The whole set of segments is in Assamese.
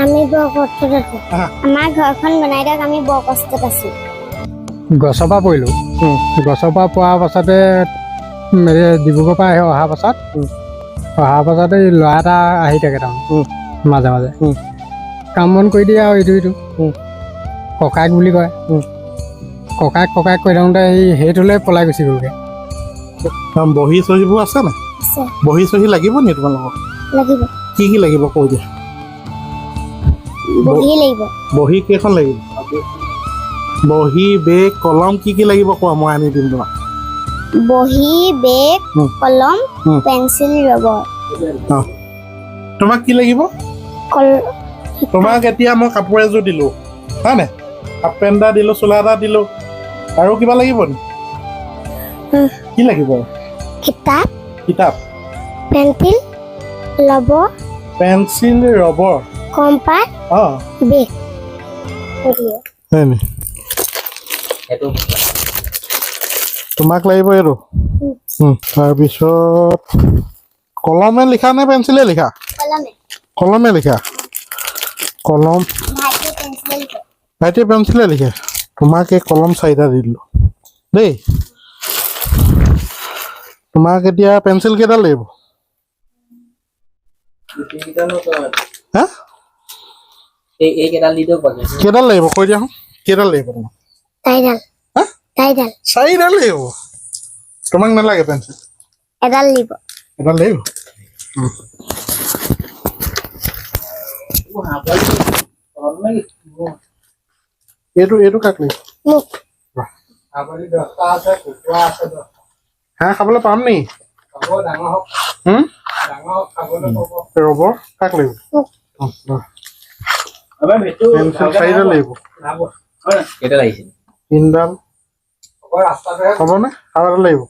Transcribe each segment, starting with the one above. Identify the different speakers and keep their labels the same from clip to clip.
Speaker 1: আমি বৰ কষ্টত আছো আমাৰ ঘৰখন বনাই দিয়ক আমি বৰ কষ্টত আছো
Speaker 2: গছৰ পৰা পৰিলোঁ গছৰ পৰা পৰাৰ পাছতে ডিব্ৰুগড়ৰ পৰা অহাৰ পাছতে ল'ৰা এটা আহি থাকে তাৰমানে মাজে মাজে কাম বন কৰি দিয়ে আৰু ইটো ককায়েক বুলি কয় ককায়েক কৈ থাকোঁতে সেইটোলৈ পলাই গুচি গ'লগৈ।
Speaker 3: বহি চহীবোৰ আছে নাই? বহি চহী লাগিব নি তোমালোকক?
Speaker 1: লাগিব
Speaker 3: কি লাগিব কৈ দিয়া।
Speaker 1: বহি লাগিব
Speaker 3: বহি কেইখন লাগিব? বহি বেগ কলম কি লাগিব কোৱা মই আনি দিম তোমাক।
Speaker 1: বহি বেগ কলম পেঞ্চিল ৰবৰ
Speaker 3: তোমাক কি লাগিব? তোমাক এতিয়া মই কাপোৰ এযোৰ দিলোঁ হয় নাই? হাফ পেণ্ট এটা দিলোঁ চোলা এটা দিলোঁ আৰু কিবা লাগিব নি? কি লাগিব?
Speaker 1: কিতাপ
Speaker 3: কিতাপ
Speaker 1: পেঞ্চিল
Speaker 3: ৰবৰ
Speaker 1: কম্পাছ বেগ
Speaker 3: তোমাক লাগিব এইটো তাৰপিছত কলমে লিখা নে পেঞ্চিলে লিখা? কলমে লিখা কলম ভাইটি পেঞ্চিলে লিখে। তোমাক এই কলম 4টা দি দিলোঁ দেই। তোমাক এতিয়া পেঞ্চিল কেইডাল লাগিব? হা কেইডাল লাগিব কৈ দিয়া কেইডাল লাগিব তোমাক? 4ডাল লাগিব। তোমাক নালাগে পেঞ্চিল?
Speaker 1: এডাল লাগিব
Speaker 3: এইটো কাক লাগিব? হাঁহ খাবলৈ পাম নি? ৰবৰ কাক লাগিব? পেঞ্চিল 4ডাল লাগিব। 3ডাল হ'বনে? আৰু এডাল লাগিব?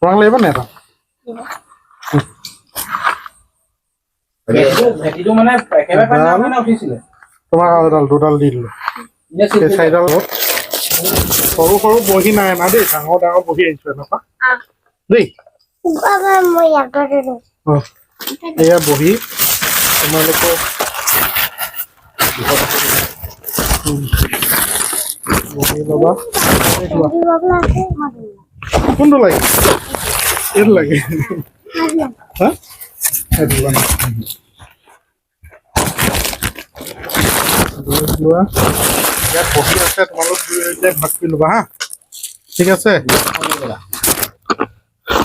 Speaker 3: তোমাক লাগিব নে এটা? তোমাক আৰু এডাল 2ডাল দি দিলোঁ। 4ডাল সৰু সৰু বহি নাই না দেই, ডাঙৰ বহি আহিছো এনেকুৱা দেই। এয়া বহি তোমালোকৰ বহি ল'বা। কোনটো লাগে? এইটো লাগে হা লোৱা। ইয়াত বহি আছে তোমালোক দুয়োটাই ভাগ কৰি ল'বা হা ঠিক আছে।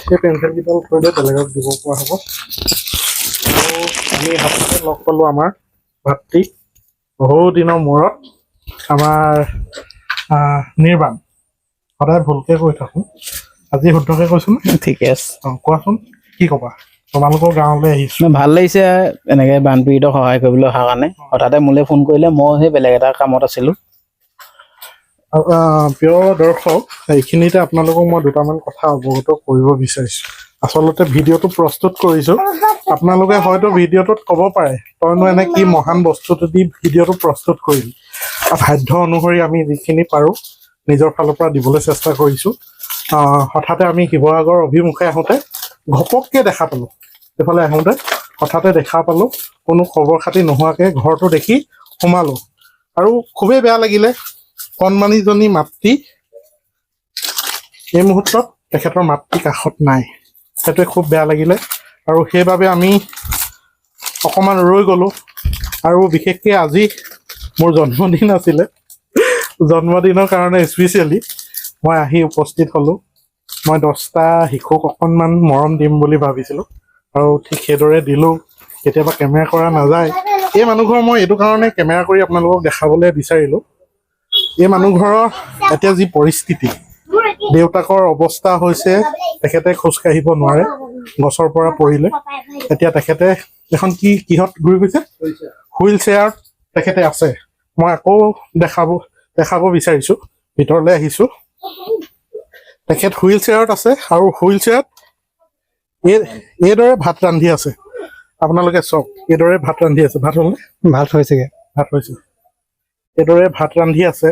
Speaker 3: সেই পেঞ্চিল কেইডাল থৈ দিয়ে বেলেগক দিব পৰা হ'ব। আমি হাততে লগ পালোঁ আমাৰ ভাতৃ বহু দিনৰ মূৰত। আমাৰ নিৰ্বাণ সদায় ভুলকৈ কৈ থাকোঁ, আজি শুদ্ধকৈ কৈছোঁ নে?
Speaker 4: ঠিকে আছে।
Speaker 3: কোৱাচোন কি ক'বা? তোমালোকৰ গাঁৱলৈ আহিছোঁ,
Speaker 4: ভাল লাগিছে এনেকৈ বানপীড়িতক সহায় কৰিবলৈ অহাৰ কাৰণে। হঠাতে মোলৈ ফোন কৰিলে, মই সেই বেলেগ এটা কামত আছিলোঁ।
Speaker 3: প্ৰিয় দৰ্শক, এইখিনিতে আপোনালোকক মই দুটামান কথা অৱগত কৰিব বিচাৰিছোঁ। আচলতে ভিডিঅ'টো প্ৰস্তুত কৰিছোঁ, আপোনালোকে হয়তো ভিডিঅ'টোত ক'ব পাৰে তইনো এনে কি মহান বস্তুটো দি ভিডিঅ'টো প্ৰস্তুত কৰিলি। সাধ্য অনুসৰি আমি যিখিনি পাৰোঁ নিজৰ ফালৰ পৰা দিবলৈ চেষ্টা কৰিছোঁ। হঠাতে আমি শিৱসাগৰ অভিমুখে আহোঁতে ঘপককৈ দেখা পালোঁ, এইফালে আহোঁতে হঠাতে দেখা পালোঁ, কোনো খবৰ খাতি নোহোৱাকৈ ঘৰটো দেখি সোমালোঁ আৰু খুবেই বেয়া লাগিলে। কণমানিজনী মাতৃ এই মুহূৰ্তত তেখেতৰ মাতৃ কাষত নাই, সেইটোৱে খুব বেয়া লাগিলে আৰু সেইবাবে আমি অকণমান ৰৈ গ'লোঁ। আৰু বিশেষকৈ আজি মোৰ জন্মদিন আছিলে, জন্মদিনৰ কাৰণে স্পেচিয়েলি মই আহি উপস্থিত হ'লোঁ। মই 10টা শিশুক অকণমান মৰম দিম বুলি ভাবিছিলোঁ আৰু ঠিক সেইদৰে দিলোঁ। কেতিয়াবা কেমেৰা কৰা নাযায়। এই মানুহঘৰ মই এইটো কাৰণে কেমেৰা কৰি আপোনালোকক দেখাবলৈ বিচাৰিলোঁ। এই মানুহঘৰৰ এতিয়া যি পৰিস্থিতি, দেউতাকৰ অৱস্থা হৈছে তেখেতে খোজকাঢ়িব নোৱাৰে, গছৰ পৰা পৰিলে। এতিয়া তেখেতে এখন কিহত ঘূৰি গৈছে? হুইল চেয়াৰত তেখেতে আছে। মই আকৌ দেখাব বিচাৰিছোঁ, ভিতৰলৈ আহিছোঁ। তেখেত হুইল চেয়াৰত আছে আৰু হুইল চেয়াৰত এইদৰে ভাত ৰান্ধি আছে। আপোনালোকে চাওক, এইদৰে ভাত ৰান্ধি আছে। ভাত হ'লনে?
Speaker 2: ভাত হৈছেগৈ।
Speaker 3: ভাত হৈছে। এইদৰে ভাত ৰান্ধি আছে।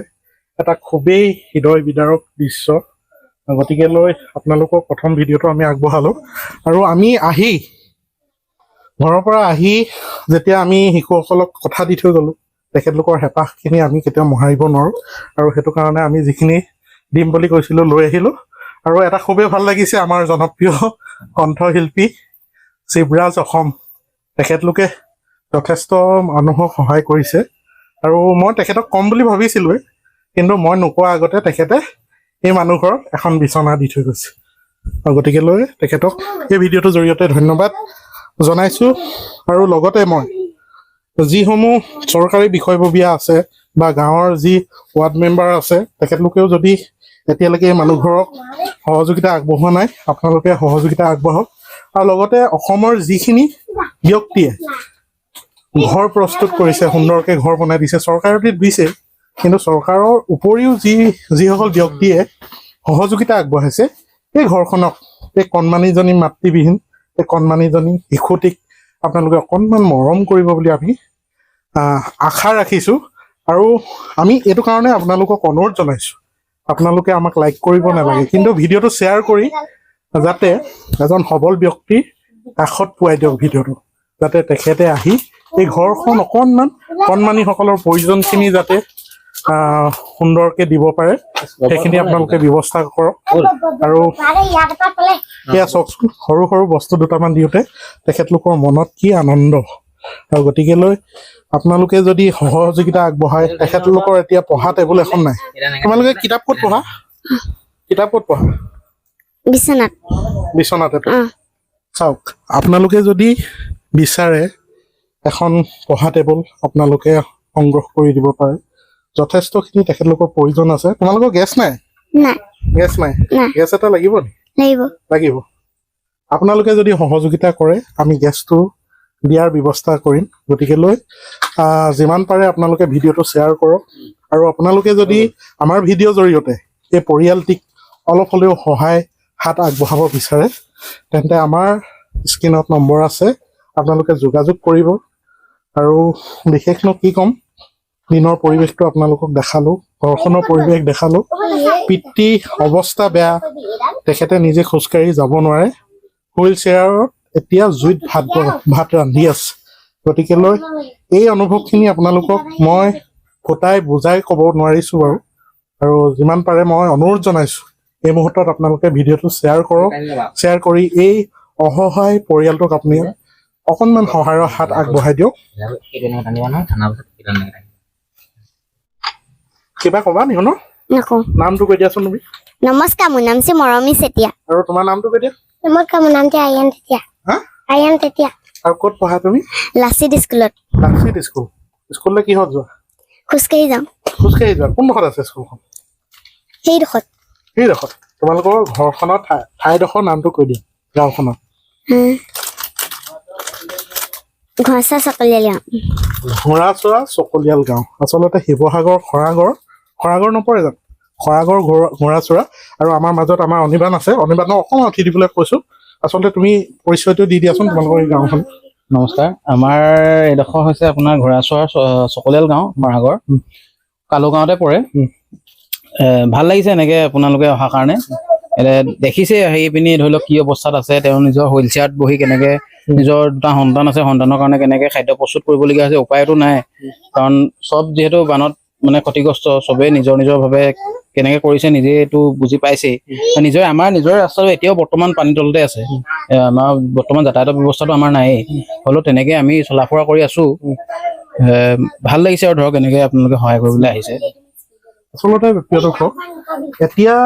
Speaker 3: এটা খুবেই হৃদয় বিদাৰক দৃশ্য। গতিকে লৈ আপোনালোকক প্ৰথম ভিডিঅ'টো আমি আগবঢ়ালোঁ আৰু আমি আহি ঘৰৰ পৰা আহি যেতিয়া আমি শিশুসকলক কথা দি থৈ গ'লোঁ, তেখেতলোকৰ হেঁপাহখিনি আমি কেতিয়াও মোহাৰিব নোৱাৰোঁ। আৰু সেইটো কাৰণে আমি যিখিনি দিম বুলি কৈছিলোঁ লৈ আহিলোঁ। আৰু এটা খুবেই ভাল লাগিছে, আমাৰ জনপ্ৰিয় কণ্ঠশিল্পী শিৱৰাজ অসম, তেখেতলোকে যথেষ্ট মানুহক সহায় কৰিছে। আৰু মই তেখেতক কম বুলি ভাবিছিলোঁৱে, কিন্তু মই নোকোৱা আগতে তেখেতে এই মানুহঘৰত এখন বিচনা দি থৈ গৈছে। আৰু গতিকে লৈ তেখেতক এই ভিডিঅ'টোৰ জৰিয়তে ধন্যবাদ জনাইছোঁ। আৰু লগতে মই যিসমূহ চৰকাৰী বিষয়ববীয়া আছে বা গাঁৱৰ যি ৱাৰ্ড মেম্বাৰ আছে, তেখেতলোকেও যদি এতিয়ালৈকে এই মানুহঘৰক সহযোগিতা আগবঢ়োৱা নাই, আপোনালোকে সহযোগিতা আগবঢ়াওক। আৰু লগতে অসমৰ যিখিনি ব্যক্তিয়ে ঘৰ প্ৰস্তুত কৰিছে, সুন্দৰকৈ ঘৰ বনাই দিছে, চৰকাৰেতো দিছে, কিন্তু চৰকাৰৰ উপৰিও যিসকল ব্যক্তিয়ে সহযোগিতা আগবঢ়াইছে, এই ঘৰখনক, এই কণমানিজনী মাতৃবিহীন এই কণমানিজনী শিশুটিক আপোনালোকে অকণমান মৰম কৰিব বুলি আমি আশা ৰাখিছোঁ। আৰু আমি এইটো কাৰণে আপোনালোকক অনুৰোধ জনাইছোঁ, আপোনালোকে আমাক লাইক কৰিব নালাগে, কিন্তু ভিডিঅ'টো শ্বেয়াৰ কৰি যাতে এজন সবল ব্যক্তিৰ কাষত পোৱাই দিয়ক ভিডিঅ'টো, যাতে তেখেতে আহি এই ঘৰখন অকণমান কণমানিসকলৰ প্ৰয়োজনখিনি যাতে সুন্দৰকৈ দিব পাৰে, সেইখিনি আপোনালোকে ব্যৱস্থা কৰক। আৰু এয়া চাওকচোন, সৰু সৰু বস্তু দুটামান দিওঁতে তেখেতলোকৰ মনত কি আনন্দ। আৰু গতিকে লৈ আপোনালোকে যদি সহযোগিতা আগবঢ়ায়, তেখেতলোকৰ এতিয়া পঢ়া টেবুল এখন নাই। তোমালোকে কিতাপ ক'ত পঢ়া? কিতাপ ক'ত পঢ়া? বিচনাতে পঢ়া। চাওক, আপোনালোকে যদি বিচাৰে এখন পঢ়া টেবুল আপোনালোকে সংগ্ৰহ কৰি দিব পাৰে, যথেষ্টখিনি তেখেতলোকৰ প্ৰয়োজন আছে। তোমালোকৰ গেছ নাই? গেছ নাই? গেছ এটা লাগিব নি? লাগিব। আপোনালোকে যদি সহযোগিতা কৰে, আমি গেছটো দিয়াৰ ব্যৱস্থা কৰিম। গতিকে লৈ যিমান পাৰে আপোনালোকে ভিডিঅ'টো শ্বেয়াৰ কৰক। আৰু আপোনালোকে যদি আমাৰ ভিডিঅ'ৰ জৰিয়তে এই পৰিয়ালটিক অলপ হ'লেও সহায় হাত আগবঢ়াব বিচাৰে, তেন্তে আমাৰ স্ক্ৰীণত নম্বৰ আছে, আপোনালোকে যোগাযোগ কৰিব। আৰু বিশেষনো কি ক'ম, দিনৰ পৰিৱেশটো আপোনালোকক দেখালোঁ, ঘৰখনৰ পৰিৱেশ দেখালোঁ। পিতৃ অৱস্থা বেয়া, তেখেতে নিজে খোজকাঢ়ি যাব নোৱাৰে, হুইল চেয়াৰত এতিয়া জুইত ভাত ৰান্ধি আছে। গতিকে লৈ এই অনুভৱখিনি আপোনালোকক মই ফুটাই বুজাই ক'ব নোৱাৰিছোঁ বাৰু। আৰু যিমান পাৰে মই অনুৰোধ জনাইছোঁ, এই মুহূৰ্তত আপোনালোকে ভিডিঅ'টো শ্বেয়াৰ কৰক। শ্বেয়াৰ কৰি এই অসহায় পৰিয়ালটোক আপুনি অকণমান সহায়ৰ হাত আগবঢ়াই দিয়ক। কিবা ক'বা নি? শুনো নামটো কৈ দিয়াচোন তুমি।
Speaker 1: নমস্কাৰ, মোৰ নাম শ্ৰী মৰমী চেতিয়া।
Speaker 3: আৰু তোমাৰ নামটো কৈ দিয়া।
Speaker 1: নমস্কাৰ, মোৰ নাম আয়ান চেতিয়া। আয়ান চেতিয়া।
Speaker 3: আৰু ক'ত পঢ়া তুমি?
Speaker 1: লাচিত স্কুলত।
Speaker 3: লাচিত স্কুল। স্কুললৈ কিহত যোৱা?
Speaker 1: খোজকাঢ়ি যাওঁ।
Speaker 3: খোজকাঢ়ি যোৱা? কোনডোখৰত আছে স্কুলখন?
Speaker 1: সেইডোখৰত।
Speaker 3: সেইডোখৰত? তোমালোকৰ ঘৰখনৰ ঠাইডোখৰ নামটো কৈ দিয়া, গাঁওখনৰ।
Speaker 1: ঘৰচা চকলীয়াল গাঁও।
Speaker 3: ঘোঁৰাচৰা চকলীয়াল গাঁও। আচলতে শিৱসাগৰ খৰাগৰ নপৰে জানো? খৰাগৰ ঘোঁৰাচৰা। আৰু আমাৰ মাজত আমাৰ অনিবান আছে, অনিবানক অকণমান উঠি দিবলৈ কৈছোঁ। আচলতে তুমি পৰিচয়টো দি দিয়াচোন তোমালোকৰ এই গাঁওখন।
Speaker 4: নমস্কাৰ, আমাৰ এইডোখৰ হৈছে আপোনাৰ ঘোঁৰাচৰা চকলীয়াল গাঁও, খৰাগৰ কালু গাঁৱতে পৰে। ভাল লাগিছে এনেকৈ আপোনালোকে অহাৰ কাৰণে। দেখিছে আহি পিনি ধৰি লওক কি অৱস্থাত আছে, তেওঁ নিজৰ হুইল চেয়াৰত বহি কেনেকৈ নিজৰ দুটা সন্তান আছে, সন্তানৰ কাৰণে কেনেকৈ খাদ্য প্ৰস্তুত কৰিবলগীয়া হৈছে, উপায়তো নাই। কাৰণ চব যিহেতু বানত মানে ক্ষতিগ্ৰস্ত, চবেই নিজৰ ভাৱে কেনেকৈ কৰিছে নিজে এইটো বুজি পাইছেই। আমাৰ নিজৰ ৰাস্তাটো এতিয়াও বৰ্তমান পানীৰ তলতে আছে। আমাৰ বৰ্তমান যাতায়াতৰ ব্যৱস্থাটো আমাৰ নায়েই, হ'লেও তেনেকৈ আমি চলা ফুৰা কৰি আছোঁ। ভাল লাগিছে আৰু ধৰক এনেকৈ আপোনালোকে সহায় কৰিবলৈ আহিছে।
Speaker 3: আচলতে ব্যক্তিগত এতিয়া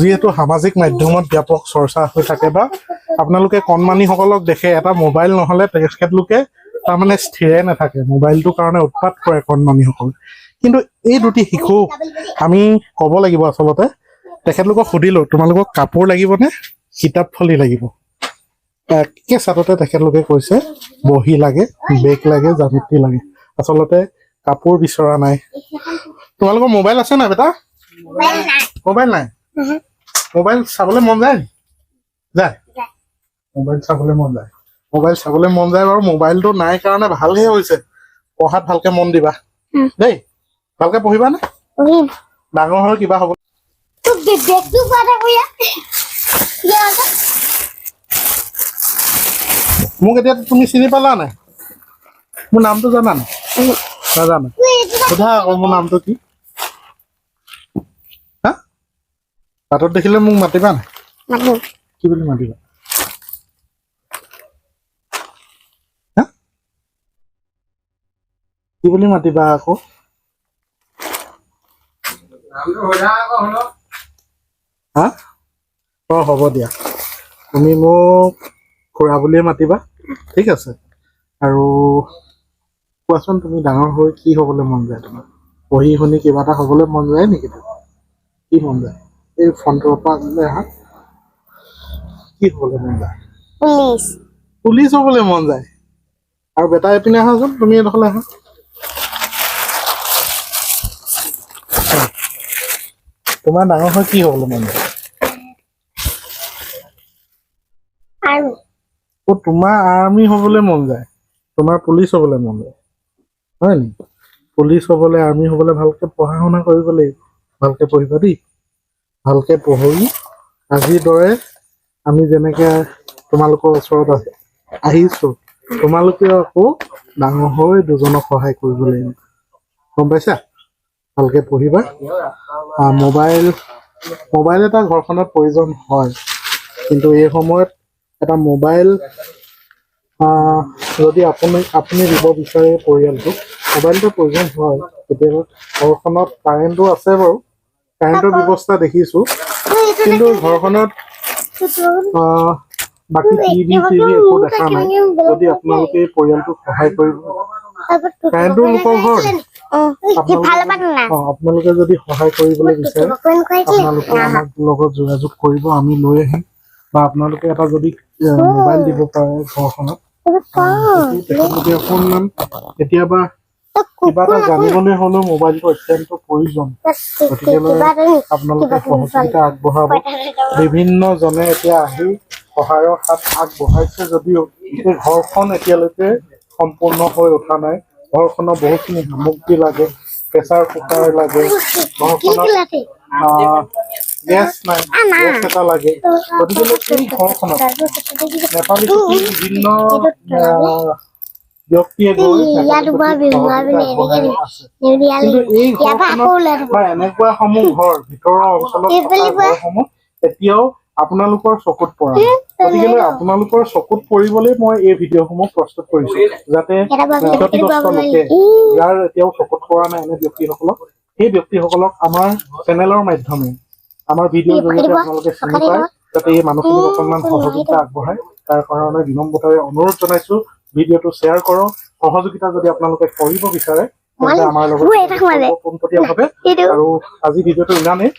Speaker 3: যিহেতু সামাজিক মাধ্যমত ব্যাপক চৰ্চা হৈ থাকে, বা আপোনালোকে কণমানিসকলক দেখে, এটা মোবাইল নহ'লে তেখেতলোকে তাৰমানে স্থিৰে নাথাকে, মোবাইলটোৰ কাৰণে উৎপাত কৰে কণমানিসকলে। কিন্তু এই দুটি শিশু আমি ক'ব লাগিব, আচলতে তেখেতলোকক সুধিলোঁ, তোমালোকক কাপোৰ লাগিবনে কিতাপ ফলি লাগিব? একে ছাটতে তেখেতলোকে কৈছে বহি লাগে, বেগ লাগে, জ্যামিতি লাগে। আচলতে কাপোৰ বিচৰা নাই। তোমালোকৰ মোবাইল আছে নাই বেটা? মোবাইল নাই? মোবাইল চাবলৈ মন যায়? মোবাইল চাবলৈ মন যায়। বাৰু মোবাইলটো নাই কাৰণে ভালহে হৈছে। পঢ়াত ভালকে মন দিবা দেই। ভালকে পঢ়িবা নে? ডাঙৰ হৈ কিবা হ'ব। মোক এতিয়া তুমি চিনি পালা নাই মোৰ নামটো জানা নাই নাজানো সোধা আকৌ মোৰ নামটো কি হা বাটত দেখিলে মোক মাতিবা নাই
Speaker 1: মাতিম
Speaker 3: কি বুলি মাতিবা কি বুলি মাতিবা আকৌ হা হ'ব দিয়া তুমি মোক খুৰা বুলিয়ে মাতিবা ঠিক আছে আৰু কোৱাচোন তুমি ডাঙৰ হৈ কি হ'বলৈ মন যায় তোমাৰ পঢ়ি শুনি কিবা এটা হ'বলৈ মন যায় নেকি তোমাৰ কি মন যায় এই ফোনটোৰ পৰা আহা কি হ'বলৈ মন যায়
Speaker 1: পুলিচ
Speaker 3: পুলিচ হ'বলৈ মন যায় আৰু বেটা এপিনে আহাচোন তুমি এডোখৰলৈ আহা তোমাৰ ডাঙৰ হৈ কি হ'বলৈ মন যায়
Speaker 1: আৰু
Speaker 3: তোমাৰ আৰ্মি হ'বলৈ মন যায় তোমাৰ পুলিচ হ'বলৈ মন যায় হয় নেকি পুলিচ হ'বলৈ আৰ্মি হ'বলৈ ভালকৈ পঢ়া শুনা কৰিব লাগিব ভালকৈ পঢ়িবা দেই ভালকৈ পঢ়ি আজিৰ দৰে আমি যেনেকৈ তোমালোকৰ ওচৰত আহিছোঁ তোমালোকেও আকৌ ডাঙৰ হৈ দুজনক সহায় কৰিব লাগিব গম পাইছা ভালকৈ পঢ়িবা মোবাইল এটা ঘৰখনত প্ৰয়োজন হয় কিন্তু এই সময়ত এটা মোবাইল যদি আপুনি দিব বিচাৰে পৰিয়ালটোক মোবাইলটোৰ প্ৰয়োজন হয় কেতিয়াবা ঘৰখনত কাৰেণ্টটো আছে বাৰু কাৰেণ্টৰ ব্যৱস্থা দেখিছোঁ কিন্তু ঘৰখনত বাকী টিভি একো দেখা নাই যদি আপোনালোকে পৰিয়ালটোক সহায় কৰিব কাৰেণ্টটো লোকৰ ঘৰ আপোনালোকে যদি সহায় কৰিবলৈ বিচাৰে আপোনালোকে আমাৰ লগত যোগাযোগ কৰিব আমি লৈ আহিম বা আপোনালোকে এটা যদি মোবাইল দিব পাৰে ঘৰখনত ফোন নাম কেতিয়াবা কিবা এটা জানিবলৈ হ'লেও মোবাইলটো অত্যন্ত প্ৰয়োজন গতিকে আপোনালোকে সহযোগিতা আগবঢ়াব বিভিন্নজনে এতিয়া আহি সহায়ৰ হাত আগবঢ়াইছে যদিও এই ঘৰখন এতিয়ালৈকে সম্পূৰ্ণ হৈ উঠা নাই ঘৰখনৰ বহুতখিনি সামগ্ৰী লাগে প্ৰেছাৰ কুকাৰ লাগে ঘৰখনত গেছ নাই গেছ এটা লাগে গতিকে এই ঘৰখনত নেপালী বিভিন্ন ব্যক্তিয়ে গৈ কিন্তু এই ঘৰখনত বা এনেকুৱা সমূহ ঘৰ ভিতৰৰ অঞ্চলত থকা ঘৰসমূহ এতিয়াও আপোনালোকৰ চকুত পৰা নাই গতিকে আপোনালোকৰ চকুত পৰিবলৈ মই এই ভিডিঅ'সমূহ প্ৰস্তুত কৰিছো যাতে ক্ষতিগ্ৰস্ত লোকে যাৰ এতিয়াও চকুত পৰা নাই এনে ব্যক্তিসকলক সেই ব্যক্তিসকলক আমাৰ চেনেলৰ মাধ্যমে আমাৰ ভিডিঅ'ৰ জৰিয়তে আপোনালোকে চিনি পায় যাতে এই মানুহখিনিক অকণমান সহযোগিতা আগবঢ়ায় তাৰ কাৰণে বিনম্ৰতাৰে অনুৰোধ জনাইছো ভিডিঅ'টো শ্বেয়াৰ কৰক সহযোগিতা যদি আপোনালোকে কৰিব বিচাৰে তেন্তে আমাৰ লগত পোনপটীয়াভাৱে আৰু আজি ভিডিঅ'টো ইমানেই